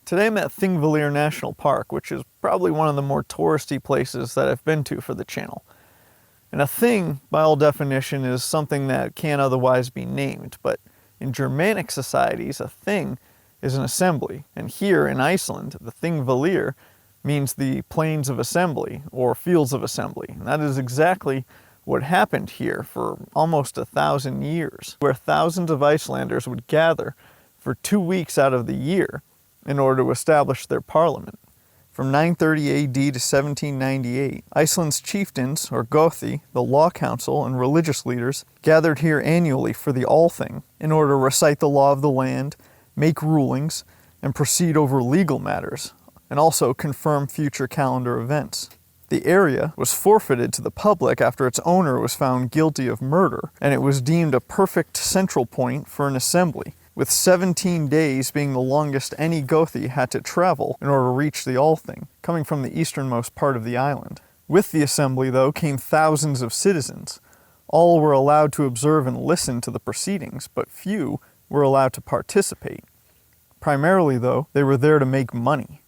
Today I'm at Thingvellir National Park, which is probably one of the more touristy places that I've been to for the channel. And a thing, by all definition, is something that can't otherwise be named, but in Germanic societies, a thing is an assembly. And here in Iceland, the Thingvellir means the plains of assembly, or fields of assembly. And that is exactly what happened here for almost 1,000 years, where thousands of Icelanders would gather for 2 weeks out of the year in order to establish their parliament. From 930 AD to 1798, Iceland's chieftains, or Gothi, the law council, and religious leaders gathered here annually for the Althing in order to recite the law of the land, make rulings, and proceed over legal matters, and also confirm future calendar events. The area was forfeited to the public after its owner was found guilty of murder, and it was deemed a perfect central point for an assembly, with 17 days being the longest any Gothi had to travel in order to reach the Althing, coming from the easternmost part of the island. With the assembly, though, came thousands of citizens. All were allowed to observe and listen to the proceedings, but few were allowed to participate. Primarily, though, they were there to make money.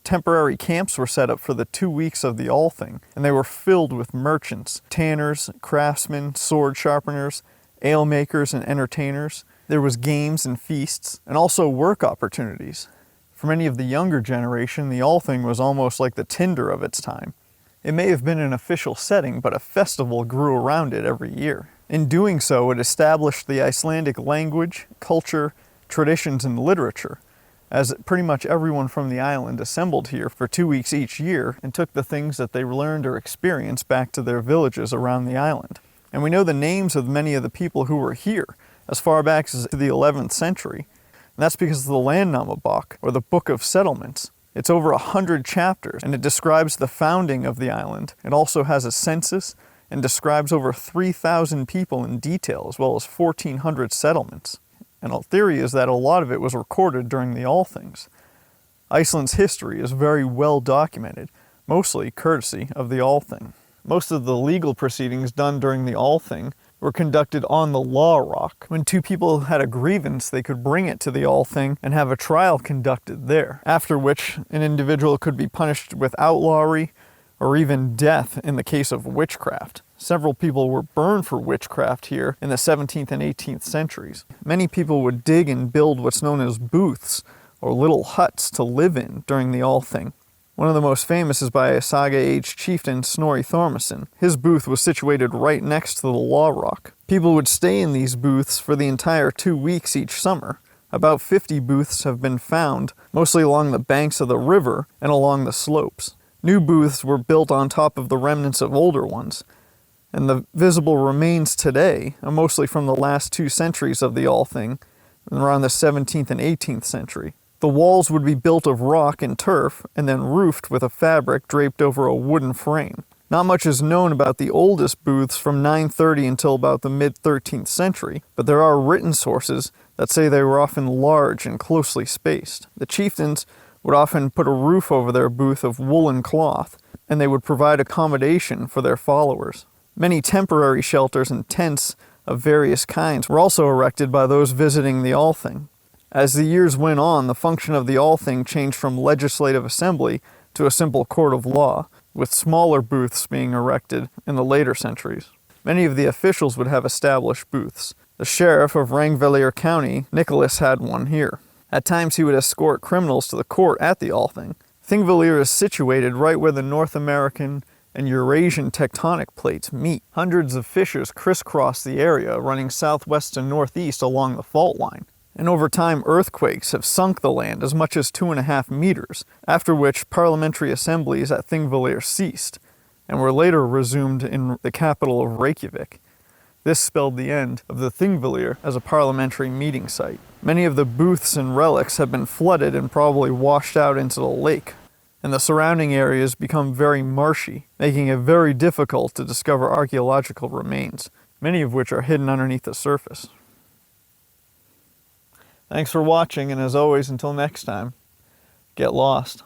Temporary camps were set up for the 2 weeks of the Althing, and they were filled with merchants, tanners, craftsmen, sword sharpeners, ale makers, and entertainers. There was games and feasts, and also work opportunities. For many of the younger generation, the Althing was almost like the Tinder of its time. It may have been an official setting, but a festival grew around it every year. In doing so, it established the Icelandic language, culture, traditions, and literature, as pretty much everyone from the island assembled here for 2 weeks each year and took the things that they learned or experienced back to their villages around the island. And we know the names of many of the people who were here as far back as the 11th century. And that's because of the Landnámabók, or the Book of Settlements. It's over 100 chapters, and it describes the founding of the island. It also has a census and describes over 3,000 people in detail, as well as 1,400 settlements. And a theory is that a lot of it was recorded during the Althings. Iceland's history is very well documented, mostly courtesy of the Althing. Most of the legal proceedings done during the Althing were conducted on the Law Rock. When two people had a grievance, they could bring it to the Althing and have a trial conducted there, after which an individual could be punished with outlawry or even death in the case of witchcraft. Several people were burned for witchcraft here in the 17th and 18th centuries. Many people would dig and build what's known as booths, or little huts to live in during the Althing. One of the most famous is by a saga-age chieftain, Snorri Thormason. His booth was situated right next to the Law Rock. People would stay in these booths for the entire 2 weeks each summer. About 50 booths have been found, mostly along the banks of the river and along the slopes. New booths were built on top of the remnants of older ones, and the visible remains today are mostly from the last 2 centuries of the Althing, around the 17th and 18th century. The walls would be built of rock and turf, and then roofed with a fabric draped over a wooden frame. Not much is known about the oldest booths from 930 until about the mid-13th century, but there are written sources that say they were often large and closely spaced. The chieftains would often put a roof over their booth of woolen cloth, and they would provide accommodation for their followers. Many temporary shelters and tents of various kinds were also erected by those visiting the Althing. As the years went on, the function of the Althing changed from legislative assembly to a simple court of law, with smaller booths being erected in the later centuries. Many of the officials would have established booths. The sheriff of Rangvellir County, Nicholas, had one here. At times he would escort criminals to the court at the Althing. Thingvellir is situated right where the North American and Eurasian tectonic plates meet. Hundreds of fissures crisscross the area, running southwest to northeast along the fault line. And over time, earthquakes have sunk the land as much as 2.5 meters, after which parliamentary assemblies at Thingvellir ceased, and were later resumed in the capital of Reykjavik. This spelled the end of the Thingvellir as a parliamentary meeting site. Many of the booths and relics have been flooded and probably washed out into the lake, and the surrounding areas become very marshy, making it very difficult to discover archaeological remains, many of which are hidden underneath the surface. Thanks for watching, and as always, until next time, get lost.